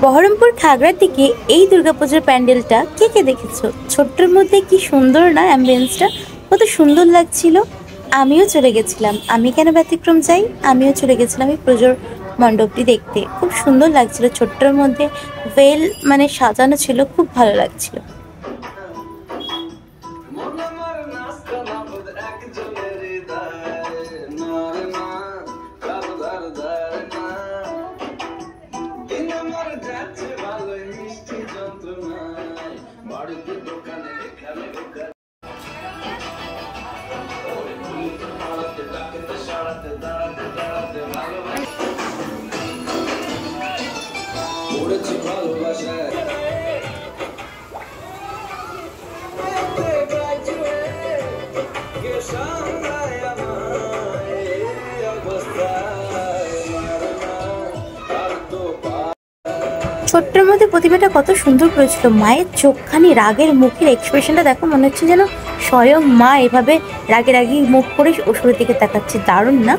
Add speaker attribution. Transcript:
Speaker 1: বহরমপুর খাগড়ার দিকে এই দুর্গাপুজোর প্যান্ডেলটা কে কে দেখেছো? ছোট্টর মধ্যে কি সুন্দর না অ্যাম্বিয়েন্সটা, কত সুন্দর লাগছিল। আমিও চলে গেছিলাম, আমি কেন ব্যতিক্রম যাই, আমিও চলে গেছিলাম এই পুজোর মণ্ডপটি দেখতে। খুব সুন্দর লাগছিল, ছোট্টর মধ্যে ওয়েল মানে সাজানো ছিল, খুব ভালো লাগছিল। ছোট্টর মধ্যে প্রতিভাটা কত সুন্দর করেছিল। মায়ের চোখখানি, রাগের মুখের এক্সপ্রেশনটা দেখো, মনে হচ্ছে যেন স্বয়ং মা এভাবে রাগে রাগি মুখ করে অসুরের দিকে তাকাচ্ছে। দারুণ না?